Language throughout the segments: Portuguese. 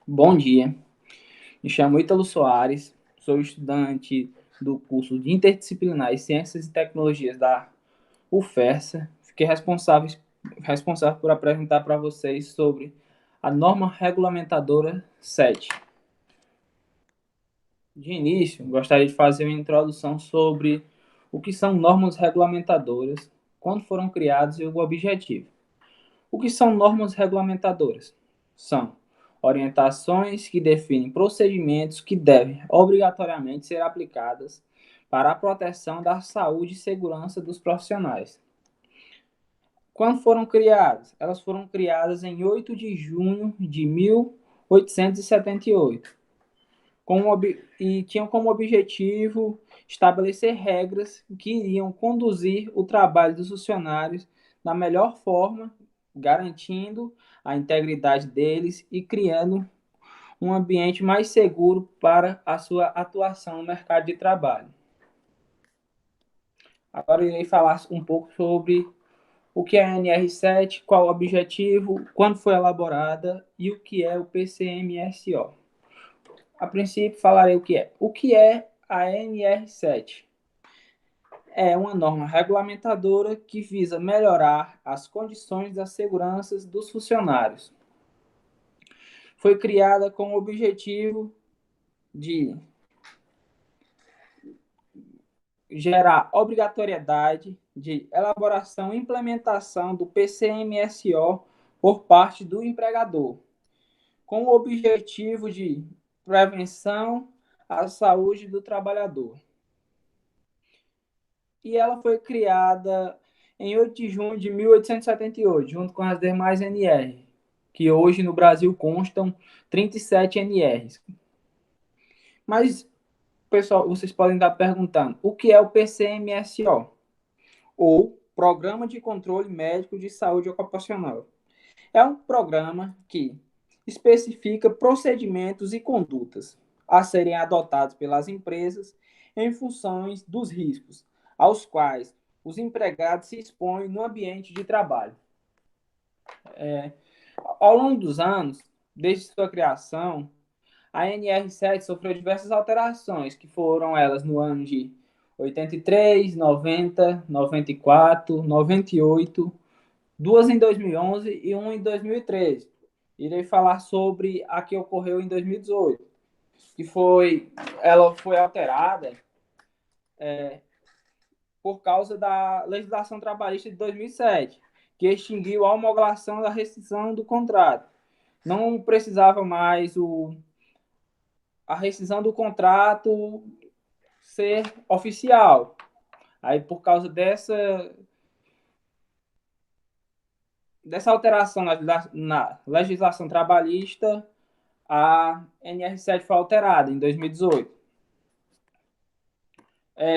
Bom dia, me chamo Ítalo Soares, sou estudante do curso de Interdisciplinar e Ciências e Tecnologias da UFERSA. Fiquei responsável por apresentar para vocês sobre a norma regulamentadora 7. De início, gostaria de fazer uma introdução sobre o que são normas regulamentadoras, quando foram criadas e o objetivo. O que são normas regulamentadoras? São orientações que definem procedimentos que devem obrigatoriamente ser aplicadas para a proteção da saúde e segurança dos profissionais. Quando foram criadas? Elas foram criadas em 8 de junho de 1878, e tinham como objetivo estabelecer regras que iriam conduzir o trabalho dos funcionários da melhor forma, garantindo a integridade deles e criando um ambiente mais seguro para a sua atuação no mercado de trabalho. Agora eu irei falar um pouco sobre o que é a NR7, qual o objetivo, quando foi elaborada e o que é o PCMSO. A princípio falarei o que é. O que é a NR7? É uma norma regulamentadora que visa melhorar as condições da segurança dos funcionários. Foi criada com o objetivo de gerar obrigatoriedade de elaboração e implementação do PCMSO por parte do empregador, com o objetivo de prevenção à saúde do trabalhador. E ela foi criada em 8 de junho de 1878, junto com as demais NR, que hoje no Brasil constam 37 NRs. Mas, pessoal, vocês podem estar perguntando, o que é o PCMSO? Ou Programa de Controle Médico de Saúde Ocupacional. É um programa que especifica procedimentos e condutas a serem adotados pelas empresas em função dos riscos aos quais os empregados se expõem no ambiente de trabalho. Ao longo dos anos, desde sua criação, a NR7 sofreu diversas alterações, que foram elas no ano de 83, 90, 94, 98, duas em 2011 e uma em 2013. Irei falar sobre a que ocorreu em 2018, que ela foi alterada por causa da legislação trabalhista de 2007, que extinguiu a homologação da rescisão do contrato. Não precisava mais a rescisão do contrato ser oficial. Aí, por causa dessa alteração na legislação trabalhista, a NR7 foi alterada em 2018.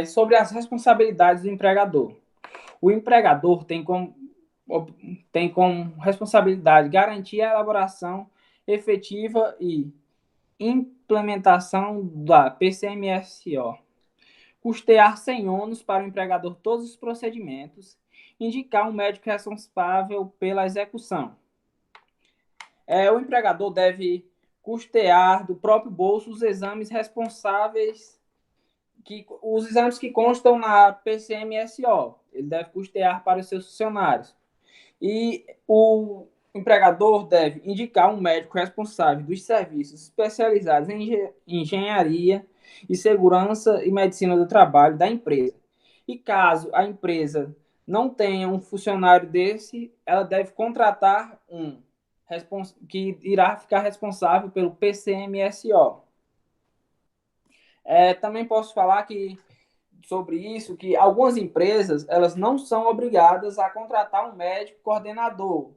Sobre as responsabilidades do empregador. O empregador tem como responsabilidade garantir a elaboração efetiva e implementação da PCMSO, custear sem ônus para o empregador todos os procedimentos, indicar um médico responsável pela execução. O empregador deve custear do próprio bolso os exames responsáveis, os exames que constam na PCMSO. Ele deve custear para os seus funcionários. E o empregador deve indicar um médico responsável dos serviços especializados em engenharia e segurança e medicina do trabalho da empresa. E caso a empresa não tenha um funcionário desse, ela deve contratar um que irá ficar responsável pelo PCMSO. Também posso falar sobre isso, que algumas empresas elas não são obrigadas a contratar um médico coordenador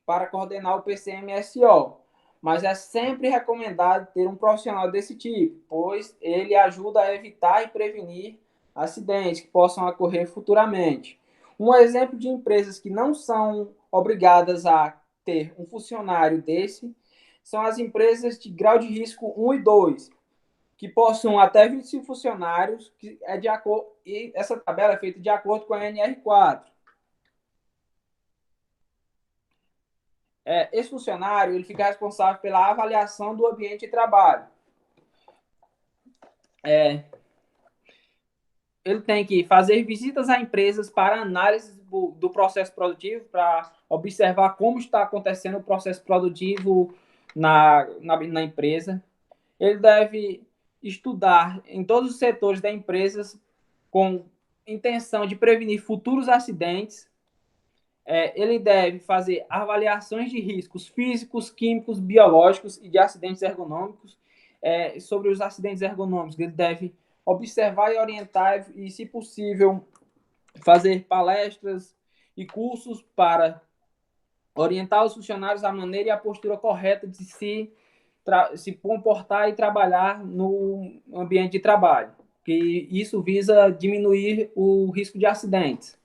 para coordenar o PCMSO, mas é sempre recomendado ter um profissional desse tipo, pois ele ajuda a evitar e prevenir acidentes que possam ocorrer futuramente. Um exemplo de empresas que não são obrigadas a ter um funcionário desse são as empresas de grau de risco 1 e 2, que possuam até 25 funcionários, que é de acordo, e essa tabela é feita de acordo com a NR4. Esse funcionário ele fica responsável pela avaliação do ambiente de trabalho. Ele tem que fazer visitas a empresas para análise do processo produtivo, para observar como está acontecendo o processo produtivo na empresa. Ele deve estudar em todos os setores da empresa com intenção de prevenir futuros acidentes. Ele deve fazer avaliações de riscos físicos, químicos, biológicos e de acidentes ergonômicos. Sobre os acidentes ergonômicos, ele deve observar e orientar e, se possível, fazer palestras e cursos para orientar os funcionários a maneira e a postura correta de se comportar e trabalhar no ambiente de trabalho, que isso visa diminuir o risco de acidentes.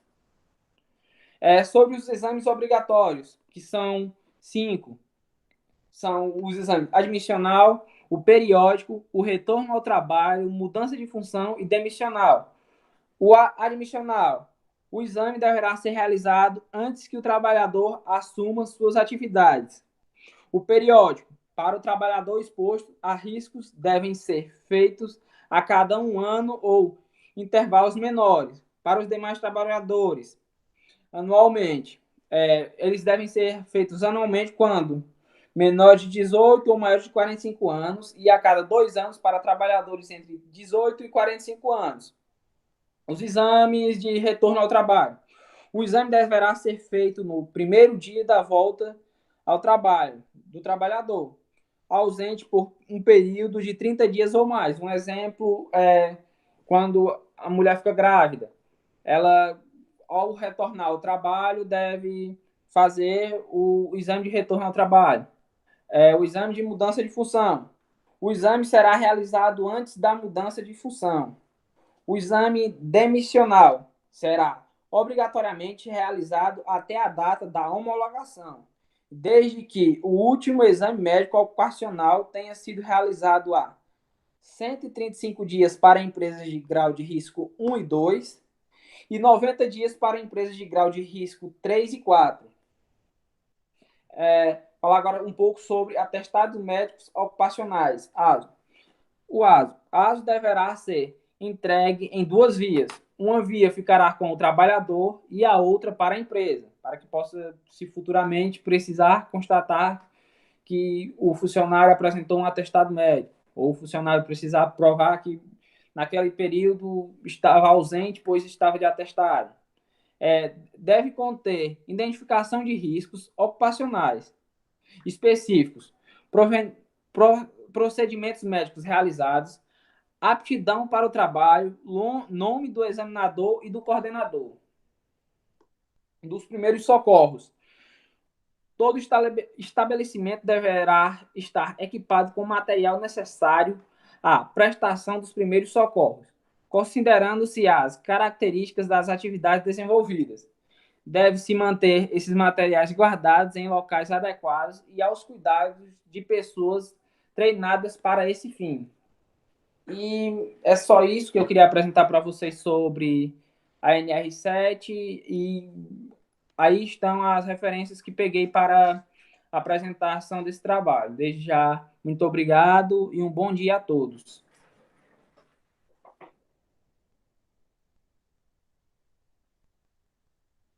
Sobre os exames obrigatórios, que são 5, são os exames admissional, o periódico, o retorno ao trabalho, mudança de função e demissional. O admissional, o exame deverá ser realizado antes que o trabalhador assuma suas atividades. O periódico, para o trabalhador exposto a riscos, devem ser feitos a cada 1 ano ou intervalos menores. Para os demais trabalhadores, anualmente. Eles devem ser feitos anualmente quando menores de 18 ou maiores de 45 anos e a cada 2 anos para trabalhadores entre 18 e 45 anos. Os exames de retorno ao trabalho. O exame deverá ser feito no primeiro dia da volta ao trabalho do trabalhador, ausente por um período de 30 dias ou mais. Um exemplo é quando a mulher fica grávida. Ela, ao retornar ao trabalho, deve fazer o exame de retorno ao trabalho. O exame de mudança de função. O exame será realizado antes da mudança de função. O exame demissional será obrigatoriamente realizado até a data da homologação, desde que o último exame médico ocupacional tenha sido realizado há 135 dias para empresas de grau de risco 1 e 2 e 90 dias para empresas de grau de risco 3 e 4. Falar agora um pouco sobre atestados médicos ocupacionais, ASO. O ASO deverá ser entregue em 2 vias. Uma via ficará com o trabalhador e a outra para a empresa, para que possa, se futuramente precisar constatar que o funcionário apresentou um atestado médico, ou o funcionário precisar provar que naquele período estava ausente, pois estava de atestado. Deve conter identificação de riscos ocupacionais específicos, procedimentos médicos realizados, aptidão para o trabalho, nome do examinador e do coordenador. Dos primeiros socorros. Todo estabelecimento deverá estar equipado com o material necessário à prestação dos primeiros socorros, considerando-se as características das atividades desenvolvidas. Deve-se manter esses materiais guardados em locais adequados e aos cuidados de pessoas treinadas para esse fim. E é só isso que eu queria apresentar para vocês sobre a NR7 e aí estão as referências que peguei para a apresentação desse trabalho. Desde já, muito obrigado e um bom dia a todos.